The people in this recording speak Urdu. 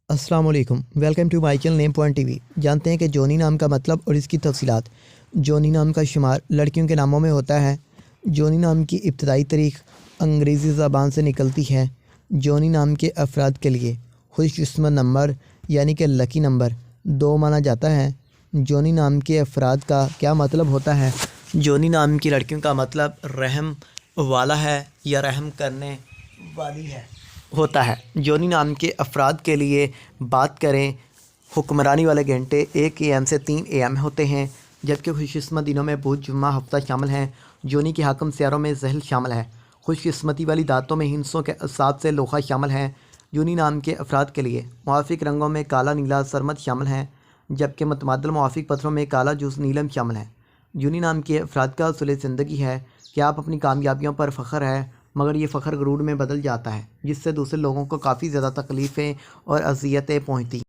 السلام علیکم، welcome to my channel name point T V. جانتے ہیں کہ جونی نام کا مطلب اور اس کی تفصیلات۔ جونی نام کا شمار لڑکیوں کے ناموں میں ہوتا ہے۔ جونی نام کی ابتدائی تاریخ انگریزی زبان سے نکلتی ہے۔ جونی نام کے افراد کے لیے خوش قسمت نمبر یعنی کہ لکی نمبر 2 مانا جاتا ہے۔ جونی نام کے افراد کا کیا مطلب ہوتا ہے؟ جونی نام کی لڑکیوں کا مطلب رحم والا ہے یا رحم کرنے والی ہے ہوتا ہے۔ جونی نام کے افراد کے لیے بات کریں، حکمرانی والے گھنٹے 1 AM سے 3 AM ہوتے ہیں، جبکہ خوش قسمت دنوں میں بدھ، جمعہ، ہفتہ شامل ہیں۔ جونی کے حاکم سیاروں میں زحل شامل ہے۔ خوش قسمتی والی دانتوں میں ہندسوں کے اعصاب سے لوہا شامل ہے۔ جونی نام کے افراد کے لیے موافق رنگوں میں کالا، نیلا، سرمد شامل ہیں، جبکہ متبادل موافق پتھروں میں کالا، جوز، نیلم شامل ہیں۔ جونی نام کے افراد کا اصول زندگی ہے کہ آپ اپنی کامیابیوں پر فخر ہے، مگر یہ فخر غرور میں بدل جاتا ہے، جس سے دوسرے لوگوں کو کافی زیادہ تکلیفیں اور اذیتیں پہنچتی ہیں۔